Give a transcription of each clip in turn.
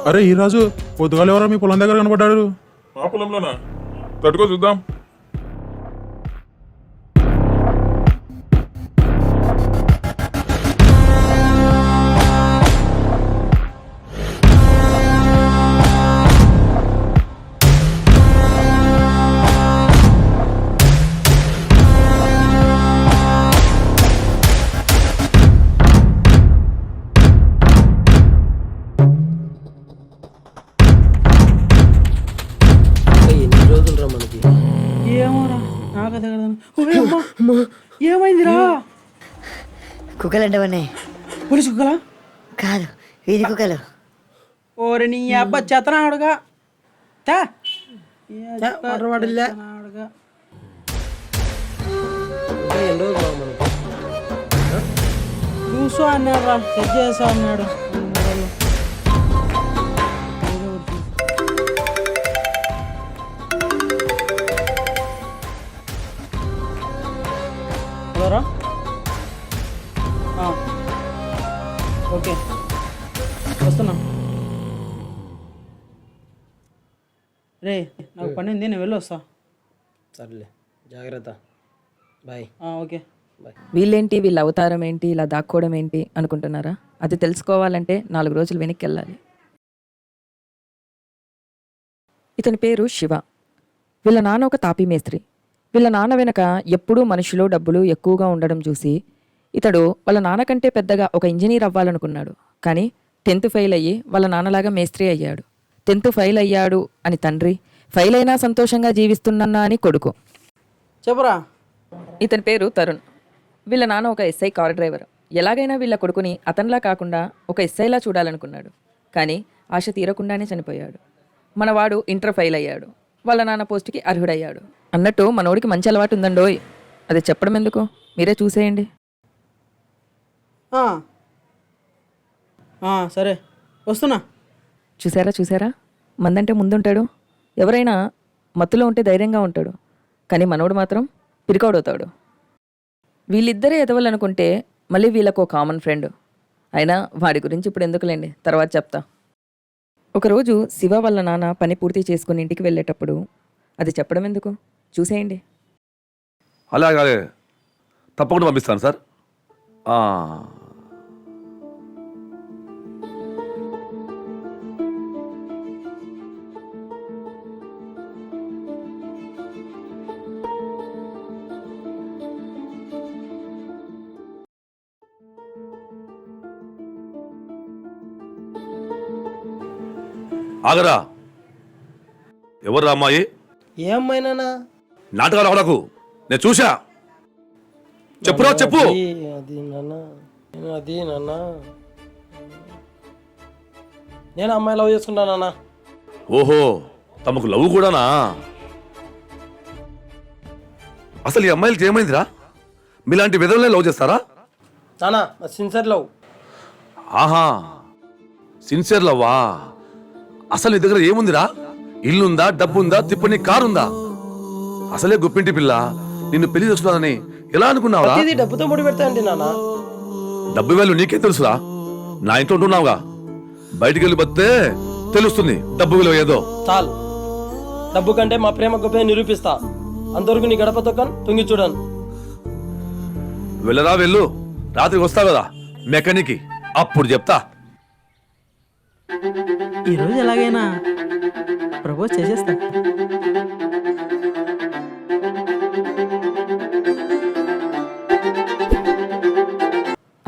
అరే ఈ రాజు పొద్దుగాలు ఎవరో మీ పొలం దగ్గర కనబడ్డాడు. మా పొలంలోనా? తట్టుకో చూద్దాం. ఎన్ని రోజులు రా మనకి? ఏమోరా నాకు ఏమైందిరా? కుక్కలు అంటవన్నీ పోలీసు కుక్కలా? కాదు, వీధి కుక్కలు. ఓరి నీ అబ్బా చెత్తనాడుగా మరవాడిలే. ఎన్ని రోజులు రా మనకి? చూసు అన్నాడు రా, సెట్ చేసా అన్నాడు. హలోరా, ఓకే వస్తున్నా. రే నాకు పని ఉంది, నేను వెళ్ళొస్తా. సర్లే, జాగ్రత్త. బాయ్. ఓకే. వీళ్ళేంటి, వీళ్ళ అవతారం ఏంటి, ఇలా దాక్కోవడం ఏంటి అనుకుంటున్నారా? అది తెలుసుకోవాలంటే 4 రోజులు వెనక్కి వెళ్ళాలి. ఇతని పేరు శివ. వీళ్ళ నాన్న ఒక తాపీ మేస్త్రి. వీళ్ళ నాన్న వెనక ఎప్పుడూ మనుషులు డబ్బులు ఎక్కువగా ఉండడం చూసి ఇతడు వాళ్ళ నాన్న కంటే పెద్దగా ఒక ఇంజనీర్ అవ్వాలనుకున్నాడు. కానీ 10th ఫెయిల్ అయ్యి వాళ్ళ నాన్నలాగా మేస్త్రి అయ్యాడు. 10th ఫెయిల్ అయ్యాడు అని తండ్రి, ఫెయిల్ అయినా సంతోషంగా జీవిస్తున్నా అని కొడుకు. చెప్పురా. ఇతని పేరు తరుణ్. వీళ్ళ నాన్న ఒక ఎస్ఐ కార్ డ్రైవర్. ఎలాగైనా వీళ్ళ కొడుకుని అతనిలా కాకుండా ఒక ఎస్ఐలా చూడాలనుకున్నాడు. కానీ ఆశ తీరకుండానే చనిపోయాడు. మనవాడు ఇంటర్ ఫెయిల్ అయ్యాడు. వాళ్ళ నాన్న పోస్టుకి అర్హుడయ్యాడు. అన్నట్టు మనోడికి మంచి అలవాటు ఉందండోయ్. అది చెప్పడం ఎందుకు, మీరే చూసేయండి. సరే వస్తున్నా. చూసారా, మందంటే ముందుంటాడు. ఎవరైనా మత్తులో ఉంటే ధైర్యంగా ఉంటాడు. కానీ మనోడు మాత్రం పిరికోడవుతాడు. వీళ్ళిద్దరే ఎదవాలనుకుంటే మళ్ళీ వీళ్ళకు కామన్ ఫ్రెండ్. అయినా వాడి గురించి ఇప్పుడు ఎందుకులేండి, తర్వాత చెప్తా. ఒకరోజు శివ వాళ్ళ నాన్న పని పూర్తి చేసుకుని ఇంటికి వెళ్ళేటప్పుడు, అది చెప్పడం ఎందుకు, చూసేయండి. అలాగే తప్పకుండా పంపిస్తాను సార్. ఆగరా, ఎవర్రా అమ్మాయి? ఏ అమ్మాయినా? నాటకాలు అవడకు, నేను చూసా. చెప్పురా, చెప్పు. అది నాన్న, నేను అమ్మాయి లవ్ చేసుకుంటానా? ఓహో, తమకు లవ్ కూడానా? అసలు ఈ అమ్మాయిలకి ఏమైందిరా? మీలాంటి విధులనే లవ్ చేస్తారా? నానా, సిన్సియర్ లవ్. ఆహా, సిన్సియర్ లవ్వా? అసలు నీ దగ్గర ఏముందిరా? ఇల్లుందా, డబ్బుందా, తిప్పని కారుందా? అసలే గొప్పింటి పిల్ల, నిన్ను పెళ్లి చేసుకున్నానని ఎలా అనుకున్నావా? ఇది డబ్బుతో ముడి పెడతాయండి నాన్న. డబ్బు వేలు నీకే తెలుసురా. నా ఇంట్లో ఉంటున్నావుగా, బయటికి వెళ్ళి బతే తెలుస్తుంది డబ్బు విలువ ఏదో. చాలు, డబ్బు కంటే మా ప్రేమ గొప్ప నిరూపిస్తా. అంతవరకు నీ గడప తొక్కను, తొంగి చూడను. వెళ్ళరా, వెళ్ళు. రాత్రికి వస్తావు కదా మెకానిక్, అప్పుడు చెప్తా. ఈరోజు ఎలాగైనా ప్రపోజ్ చేసేస్తా.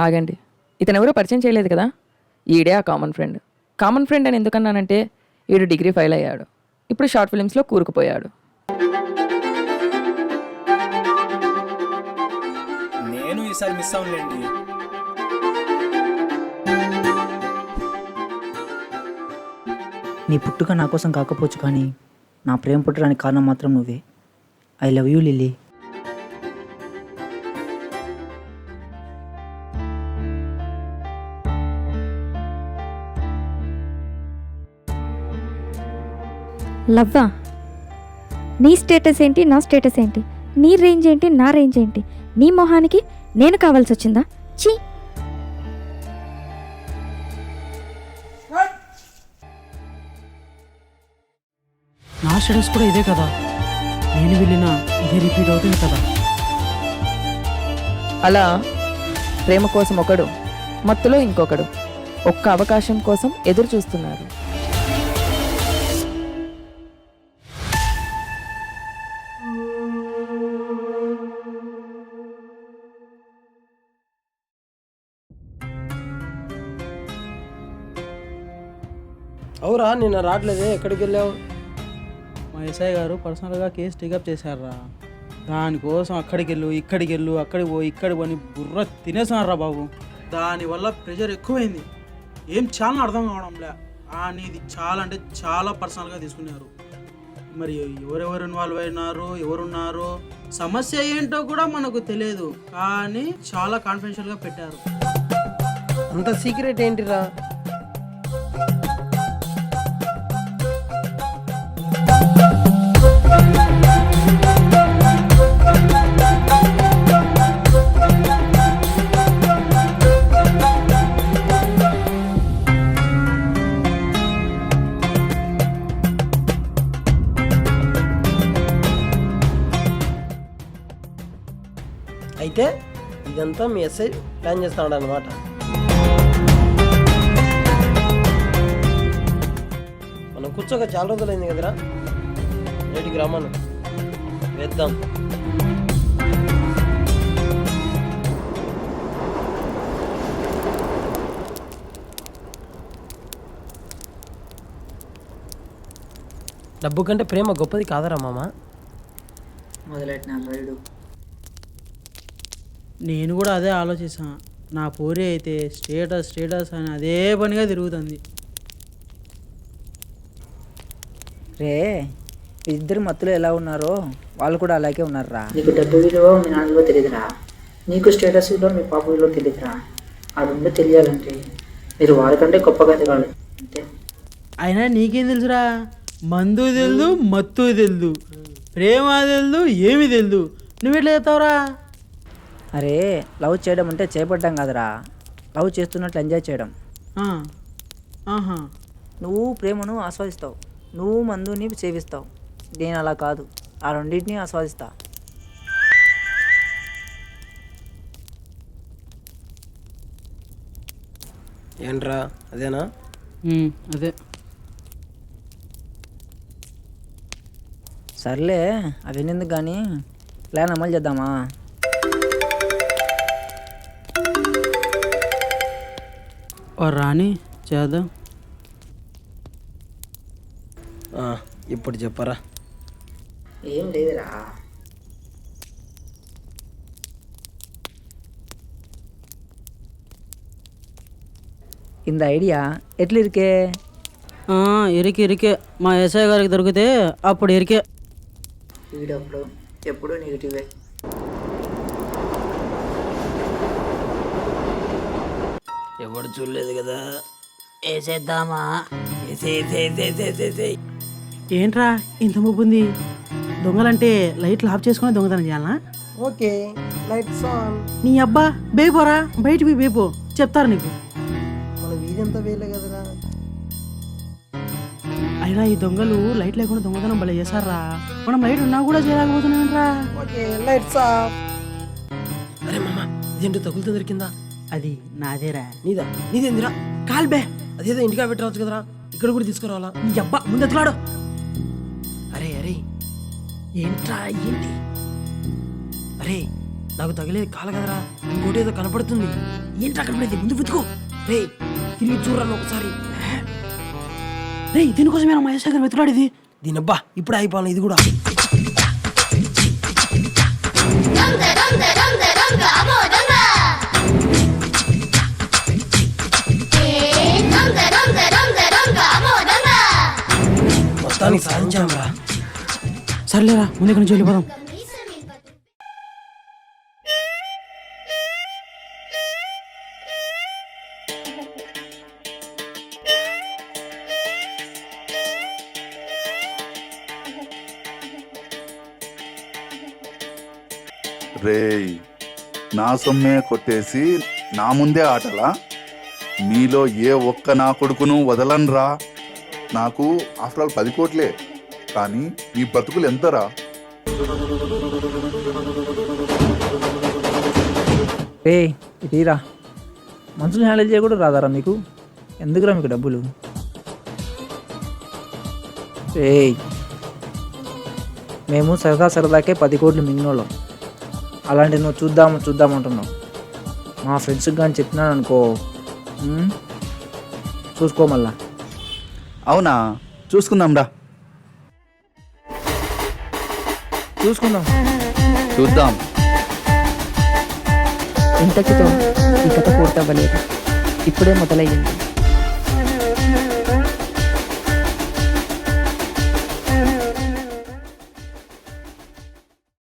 ఆగండి, ఇతను ఎవరో పరిచయం చేయలేదు కదా, ఈడే ఆ కామన్ ఫ్రెండ్. కామన్ ఫ్రెండ్ అని ఎందుకన్నానంటే ఈడు డిగ్రీ ఫెయిల్ అయ్యాడు. ఇప్పుడు షార్ట్ ఫిలిమ్స్లో కూరుకుపోయాడు. నేను ఈసారి మిస్ అవ్వలేండి. నీ పుట్టుక నా కోసం కాకపోవచ్చు, కానీ నా ప్రేమ పుట్టడానికి కారణం మాత్రం నువ్వే. I love you Lily. లవ్వా? నీ స్టేటస్ ఏంటి, నా స్టేటస్ ఏంటి? నీ రేంజ్ ఏంటి, నా రేంజ్ ఏంటి? నీ మొహానికి నేను కావాల్సి వచ్చిందా? చీ. స్టేటస్ కూడా ఇదే కదా, నేను వెళ్ళినా ఇదే రిపీట్ అవుతుంది కదా. అలా ప్రేమ కోసం ఒకడు, మత్తులో ఇంకొకడు ఒక్క అవకాశం కోసం ఎదురు చూస్తున్నారు. అవురా నిన్న రావట్లేదే, ఎక్కడికి వెళ్ళావు? మా ఎస్ఐ గారు పర్సనల్గా కేసు టేకప్ చేశారా, దానికోసం అక్కడికి వెళ్ళు ఇక్కడికి వెళ్ళు అక్కడికి పో ఇక్కడికి పోని బుర్ర తినేసారా బాబు. దానివల్ల ప్రెషర్ ఎక్కువైంది, ఏం చాలా అర్థం కావడంలే. అనేది చాలా అంటే చాలా పర్సనల్గా తీసుకున్నారు. మరి ఎవరెవరు ఇన్వాల్వ్ అయినారు, ఎవరున్నారు, సమస్య ఏంటో కూడా మనకు తెలియదు, కానీ చాలా కాన్ఫిడెన్షియల్గా పెట్టారు. అంత సీక్రెట్ ఏంటిరా? అయితే ఇదంతా మీ ఎస్ఐ ప్లాన్ చేస్తున్నాడు అనమాట. మనం కూర్చోక చాలా రోజులైంది కదరా, రేటికి రమ్మను వేద్దాం. డబ్బు కంటే ప్రేమ గొప్పది కాదరా మామ. మొదలెట్టిన రైడు. నేను కూడా అదే ఆలోచిస్తాను. నా పూరి అయితే స్టేటస్ స్టేటస్ అని అదే పనిగా తిరుగుతుంది. రే ఇద్దరు మత్తులో ఎలా ఉన్నారో వాళ్ళు కూడా అలాగే ఉన్నారా. నీకు డబ్బు విలువ మీ నాన్న విలువ తెలియదురా, నీకు స్టేటస్ విలువ మీ పాప విలువ తెలియదురా. ఆ రెండు తెలియాలంటే మీరు వారికంటే గొప్పగా ఎదగాలి అంతే. అయినా నీకేం తెలుసురా, మందు తెలుదు మత్తు తెలుదు ప్రేమ తెలుదు ఏమి తెలుదు, నువ్వెట్లా చెప్తావురా? అరే లవ్ చేయడం అంటే చేపట్టడం కాదురా, లవ్ చేస్తున్నట్లు ఎంజాయ్ చేయడం. ఆహా, నువ్వు ప్రేమను ఆస్వాదిస్తావు, నువ్వు మందుని సేవిస్తావు. నేను అలా కాదు, ఆ రెండింటిని ఆస్వాదిస్తా. ఏంట్రా అదేనా? అదే. సర్లే అవన్నీ ఎందుకు కానీ ప్లాన్ అమలు చేద్దామా? రాని చేద్దాం. ఇప్పుడు చెప్పరా. ఏం లేదురా, இந்த ఐడియా ఎట్లా ఇరికే? ఇరికే మా ఎస్ఐ గారికి దొరికితే అప్పుడు ఇరికే. వీడప్పుడు ఎప్పుడు నెగిటివే. ఎవడు చూడలేదు కదా, వేసేద్దామా? ఏంట్రా ఇంత ముబ్బుంది? దొంగలంటే లైట్లు ఆఫ్ చేసుకుని దొంగతనం చేయాలనా? Okay lights on. నీ అబ్బా బేపోరా, బయటికి బేపో, చెప్తారు నీకు. మన వీధంతా వేయలే కదరా. అయినా ఈ దొంగలు లైట్ లేకుండా దొంగతనం భలే చేశారా, మనం లైట్ ఉన్నా కూడా చేయలేకపోతున్నాంట్రా. Okay lights off. అరే మామ ఇదేంటో తగులుతుంది దొరికిందా? అది నాదేరా. నీదా? నీదేందిరా? కాల్బే అదేదో ఇంటికా పెట్టరావచ్చు కదరా, ఇక్కడ కూడా తీసుకురావాలా? నీ అబ్బా ముందెత్తులాడు. అరే అరే ఏంట్రా ఏంటి? అరే నాకు తగిలేది కాల కదరా, ఇంకోటి ఏదో కనపడుతుంది. ఏంట్రా కనపడేది? ముందు వెతుకో. రే తిరిగి చూడరాను ఒకసారి. రే దీనికోసమేనా మా ఎస్ఐ గారు వెతులాడేది? దీనబ్బా ఇప్పుడు అయిపోవాలి ఇది కూడా. మొత్తానికి సాధించాంరా. సర్లేరా ముందు ఇక్కడ నుంచి వెళ్ళిపోదాం. రేయ్ నా సొమ్మే కొట్టేసి నా ముందే ఆటలా? మీలో ఏ ఒక్క నా కొడుకును వదలనురా. నాకు ఆఫ్టర్ ఆల్ 10 కోట్లే. కానీ మీ బతుకులు ఎంతరా? రే ఇటీరా, మనుషులు హ్యాండిల్ చేయకూడదు రాదారా మీకు? ఎందుకురా మీకు డబ్బులు? రే మేము సరదాకే 10 కోట్లు మింగినోళ్ళం. అలాంటి నువ్వు చూద్దామంటున్నావు. మా ఫ్రెండ్స్కి కానీ చెప్పినాను అనుకో, చూసుకో మళ్ళా. అవునా, చూసుకుందాం రా. చూసుకుందాం. చూద్దాం. ఇంతటితో ఈ కథ పూర్తవ్వలేదు, ఇప్పుడే మొదలయ్యింది.